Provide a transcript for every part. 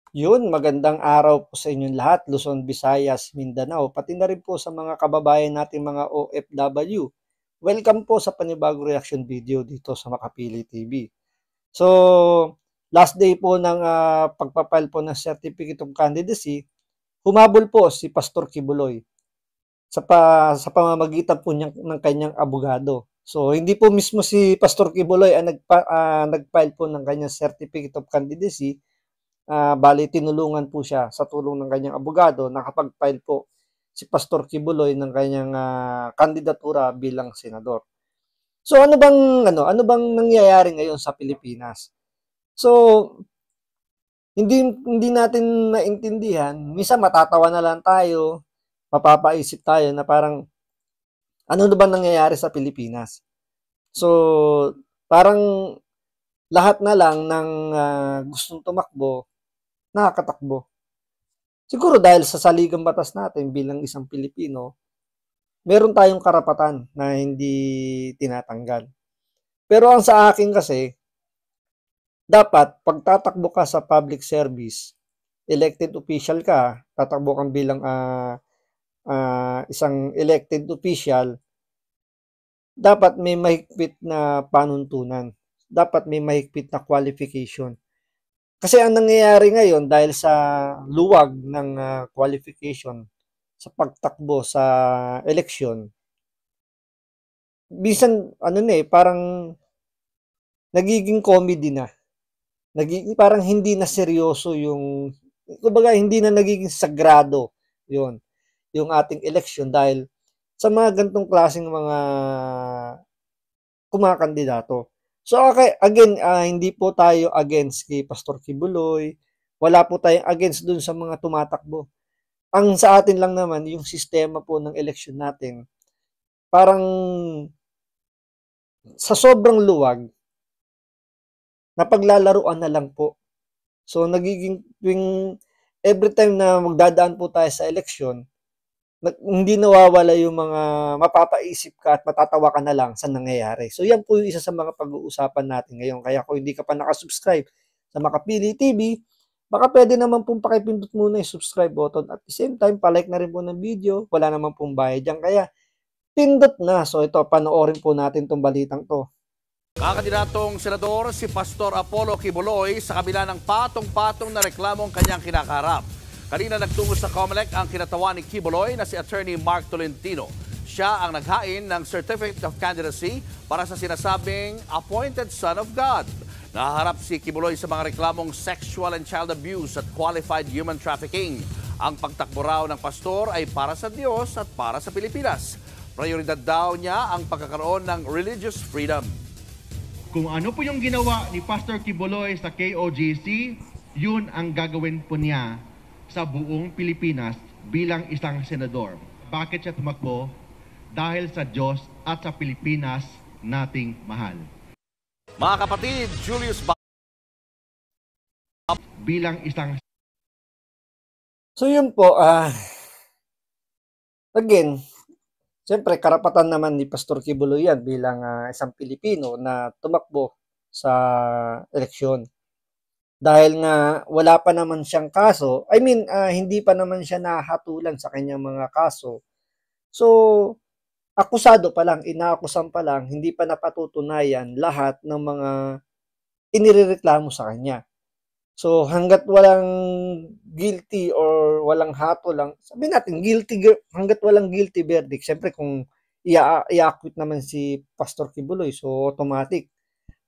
Yun, magandang araw po sa inyong lahat, Luzon, Visayas, Mindanao, pati na rin po sa mga kababayan nating mga OFW. Welcome po sa panibagong reaction video dito sa Makapili TV. So, last day po ng pagpapile po ng Certificate of Candidacy, humabol po si Pastor Kibuloy sa pamamagitan po ng kanyang abogado. So, hindi po mismo si Pastor Kibuloy ang nag-file po ng kanyang Certificate of Candidacy. Bali tinulungan po siya sa tulong ng kanyang abogado, nakapag-file po si Pastor Kibuloy ng kanyang kandidatura bilang senador. So ano bang nangyayari ngayon sa Pilipinas? So hindi natin maintindihan, minsan matatawa na lang tayo, mapapaisip tayo na parang ano na ba nangyayari sa Pilipinas? So parang lahat na lang ng gustong tumakbo, nakakatakbo. Siguro dahil sa saligang batas natin bilang isang Pilipino, meron tayong karapatan na hindi tinatanggal. Pero ang sa akin kasi, dapat pagtatakbo ka sa public service, elected official ka, tatakbo kang bilang isang elected official, dapat may mahigpit na panuntunan. Dapat may mahigpit na qualification. Kasi ang nangyayari ngayon dahil sa luwag ng qualification sa pagtakbo sa eleksyon, minsan parang nagiging comedy na. Nagiging parang hindi na seryoso yung kumbaga hindi na nagiging sagrado yon yung ating eleksyon dahil sa mga gantong klaseng mga kumakandidato. So okay, again, hindi po tayo against kay Pastor Kibuloy. Wala po tayong against dun sa mga tumatakbo. Ang sa atin lang naman yung sistema po ng eleksyon natin. Parang sa sobrang luwag, napaglalaruan na lang po. So nagiging tuwing every time na magdadaan po tayo sa eleksyon, hindi nawawala yung mga mapapaisip ka at matatawa ka na lang sa nangyayari. So yan po yung isa sa mga pag-uusapan natin ngayon. Kaya kung hindi ka pa nakasubscribe sa Makapili TV, baka pwede naman pong pakipindot muna yung subscribe button. At the same time, palike na rin po ng video. Wala naman pong bayad dyan. Kaya pindot na. So ito, panoorin po natin tong balitang to. Kakandidatong senador si Pastor Apollo Kibuloy sa kabila ng patong-patong na reklamong kanyang kinakaharap. Kanina nagtungo sa COMELEC ang kinatawan ni Kibuloy na si Attorney Mark Tolentino. Siya ang naghain ng Certificate of Candidacy para sa sinasabing Appointed Son of God. Nahaharap si Kibuloy sa mga reklamong sexual and child abuse at qualified human trafficking. Ang pagtakbo raw ng pastor ay para sa Diyos at para sa Pilipinas. Prioridad daw niya ang pagkakaroon ng religious freedom. Kung ano po yung ginawa ni Pastor Kibuloy sa KOJC, yun ang gagawin po niya sa buong Pilipinas bilang isang senador. Bakit siya tumakbo? Dahil sa Diyos at sa Pilipinas nating mahal. Mga kapatid, Julius Bilang isang So yun po, again, siyempre karapatan naman ni Pastor Kibuloy yan bilang isang Pilipino na tumakbo sa eleksyon. Dahil nga wala pa naman siyang kaso, hindi pa naman siya nahatulan sa kanyang mga kaso. So, akusado pa lang, inaakusan pa lang, hindi pa napatutunayan lahat ng mga inirereklamo sa kanya. So, hanggat walang guilty or walang lang, sabihin natin, hanggat walang guilty verdict, syempre kung i-acquit naman si Pastor Kibuloy, so automatic,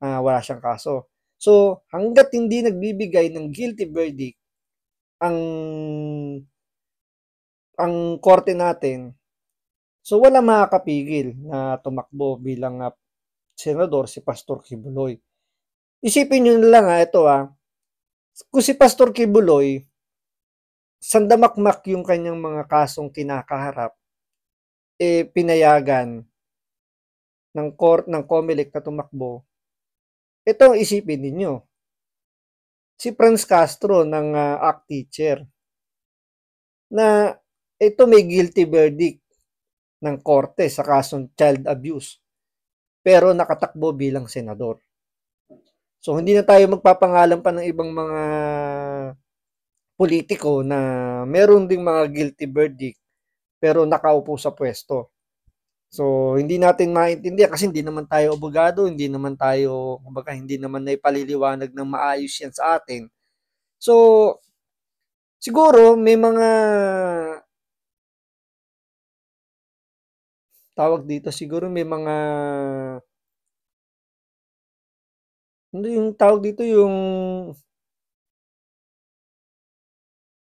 wala siyang kaso. So, hanggat hindi nagbibigay ng guilty verdict ang korte natin, so wala makakapigil na tumakbo bilang senador si Pastor Kibuloy. Isipin niyo na lang ito kung si Pastor Kibuloy, sandamakmak yung kanyang mga kasong kinakaharap, pinayagan ng COMELEC na tumakbo, ito isipin ninyo. Si Franz Castro ng ACT teacher na ito may guilty verdict ng korte sa kasong child abuse pero nakatakbo bilang senador. So hindi na tayo magpapangalan pa ng ibang mga politiko na meron ding mga guilty verdict pero nakaupo sa pwesto. So, hindi natin maintindihan kasi hindi naman tayo abogado, hindi naman tayo, kumbaga, hindi naman naipaliliwanag ng maayos yan sa atin. So, siguro may mga tawag dito, siguro may mga ano yung tawag dito, yung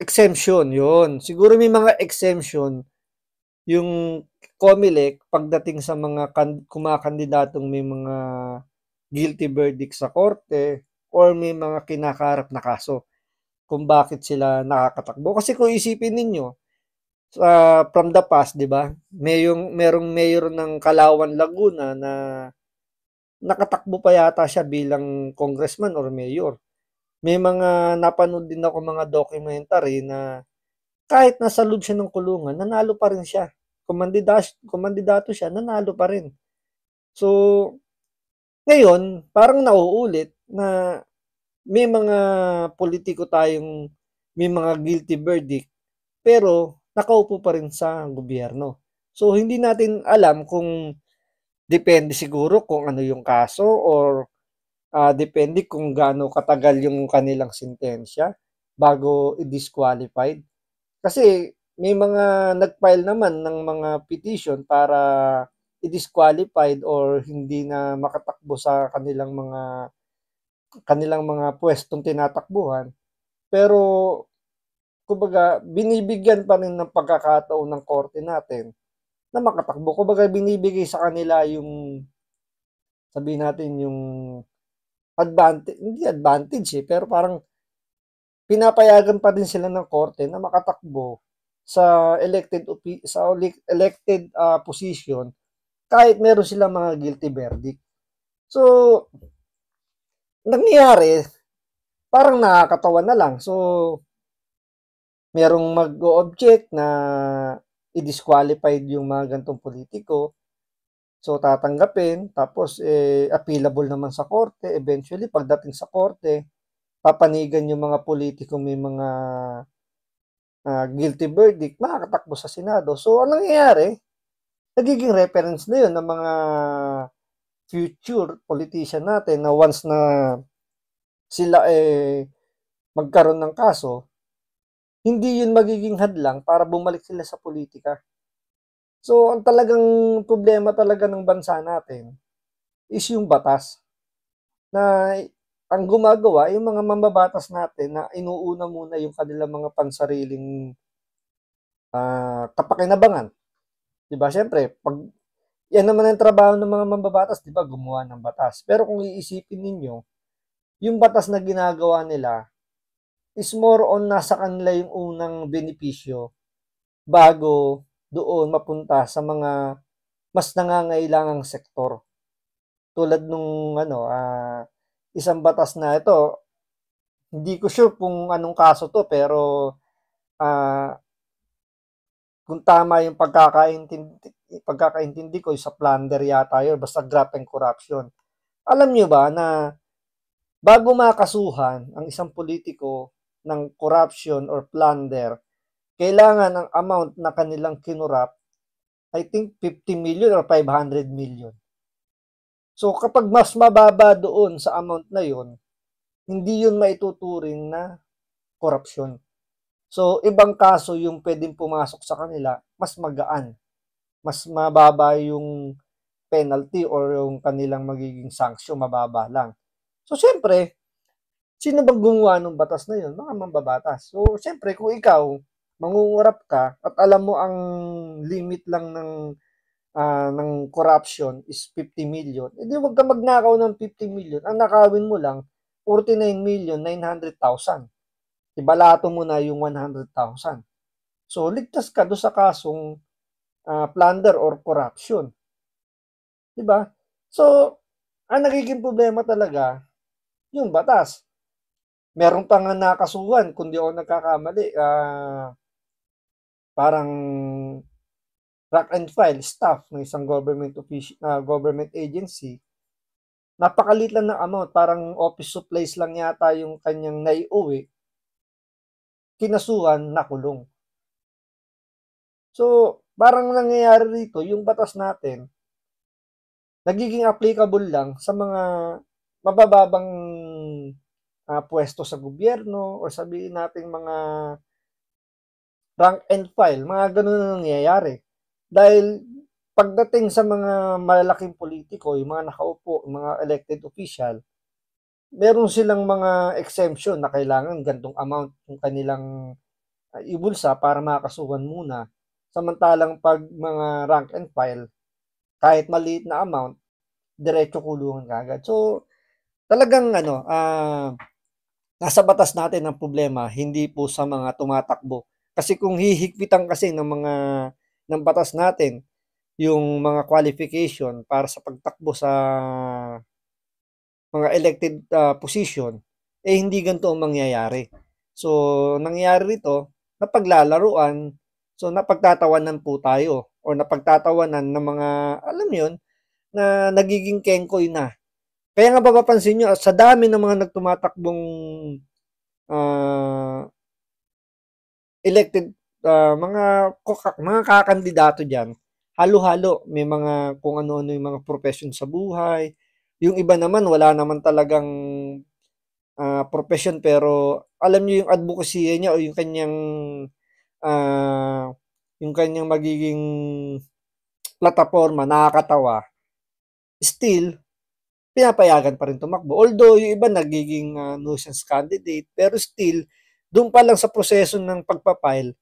exemption, yun. Siguro may mga exemption yung COMELEC pagdating sa mga kumakandidatong may mga guilty verdict sa korte or may mga kinakaharap na kaso kung bakit sila nakakatakbo. Kasi kung isipin ninyo, from the past, di ba? Merong mayor ng Kalawan, Laguna na nakatakbo pa yata siya bilang congressman or mayor. May mga napanood din ako mga documentary na kahit nasa loob siya ng kulungan, nanalo pa rin siya. Kumandidato siya, nanalo pa rin. So, ngayon, parang nauulit na may mga politiko tayong may mga guilty verdict pero nakaupo pa rin sa gobyerno. So, hindi natin alam kung depende siguro kung ano yung kaso or depende kung gaano katagal yung kanilang sentensya bago i-disqualified. Kasi may mga nag-file naman ng mga petition para i-disqualified or hindi na makatakbo sa kanilang mga pwestong tinatakbuhan. Pero kumbaga binibigyan pa rin ng pagkakataon ng korte natin na makatakbo. Kumbaga binibigay sa kanila yung sabihin natin yung advantage, hindi advantage pero parang pinapayagan pa din sila ng korte na makatakbo sa elected position kahit meron silang mga guilty verdict. So, nangyayari, parang nakakatawa na lang. So, merong mag-o-object na i-disqualified yung mga gantong politiko. So, tatanggapin. Tapos, appealable naman sa korte. Eventually, pagdating sa korte, papanigan yung mga politiko may mga guilty verdict, makakatakbo sa Senado. So, anong nangyayari? Nagiging reference na yun ng mga future politician natin na once na sila magkaroon ng kaso, hindi yun magiging hadlang para bumalik sila sa politika. So, ang talagang problema talaga ng bansa natin is yung batas na ang gumagawa, yung mga mambabatas natin na inuuna muna yung kanilang mga pansariling kapakinabangan. Diba? Siyempre, yan naman ang trabaho ng mga mambabatas, diba? Gumawa ng batas. Pero kung iisipin ninyo, yung batas na ginagawa nila is more on nasa kanila yung unang benepisyo bago doon mapunta sa mga mas nangangailangang sektor. Tulad nung isang batas na ito, hindi ko sure kung anong kaso to pero kung tama yung pagkakaintindi ko sa plunder yata yun, basta graft and corruption. Alam nyo ba na bago makasuhan ang isang politiko ng corruption or plunder, kailangan ang amount na kanilang kinurap, I think 50 million or 500 million. So kapag mas mababa doon sa amount na yon, hindi yun maituturing na korupsyon. So ibang kaso yung pwedeng pumasok sa kanila, mas magaan. Mas mababa yung penalty or yung kanilang magiging sanction, mababa lang. So siyempre, sino bang gumawa ng batas na yun? Mga mambabatas. So siyempre, kung ikaw, mangungurap ka at alam mo ang limit lang ng corruption is 50 million, edi wag ka magnakaw ng 50 million. Ang nakawin mo lang, 49,900,000. Ibalato mo na yung 100,000. So, ligtas ka do sa kasong plunder or corruption. Diba? So, ang nagiging problema talaga, yung batas. Meron pa nga nakasuhan, kung di ako nagkakamali, parang rank and file staff ng isang government agency, napakalit lang ng amount, parang office supplies lang yata yung kanyang naiuwi. kinasuhan, nakulong. So, parang nangyayari rito, yung batas natin, nagiging applicable lang sa mga mabababang pwesto sa gobyerno o sabihin natin mga rank and file, mga ganun na nangyayari. Dahil pagdating sa mga malalaking politiko, yung mga nakaupo, yung mga elected official, meron silang mga exemption na kailangan gantong amount yung kanilang ibulsa para makakasuhan muna. Samantalang pag mga rank and file, kahit maliit na amount, diretso kulungan kagad. So, talagang nasa batas natin ang problema, hindi po sa mga tumatakbo. Kasi kung hihigpitan kasi ng batas natin yung mga qualification para sa pagtakbo sa mga elected position, hindi ganito ang mangyayari. So, nangyayari rito, napaglalaruan, so napagtatawanan po tayo o napagtatawanan ng mga, alam yun, na nagiging kengkoy na. Kaya nga mapapansin nyo, sa dami ng mga nagtumatakbong elected, mga kakandidato dyan, halo-halo, may mga kung ano-ano yung mga profession sa buhay. Yung iba naman, wala naman talagang profession, pero alam niyo yung advocacy niya o yung kanyang magiging plataforma, nakakatawa, still, pinapayagan pa rin tumakbo. Although, yung iba nagiging nuisance candidate, pero still, doon pa lang sa proseso ng pagpapile,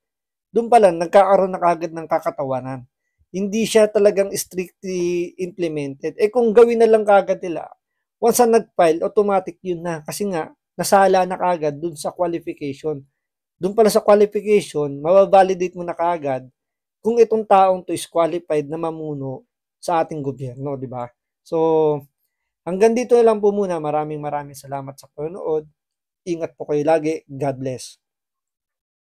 doon pa lang nagkakaroon na kagad ng kakatawanan. Hindi siya talagang strictly implemented. Kung gawin na lang kagad nila, once na nag-file, automatic yun na. Kasi nga, nasala na kagad doon sa qualification. Doon pala sa qualification, mababalidate mo na kagad kung itong taong to is qualified na mamuno sa ating gobyerno, di ba? So, hanggang dito na lang po muna. Maraming salamat sa panonood. Ingat po kayo lagi. God bless.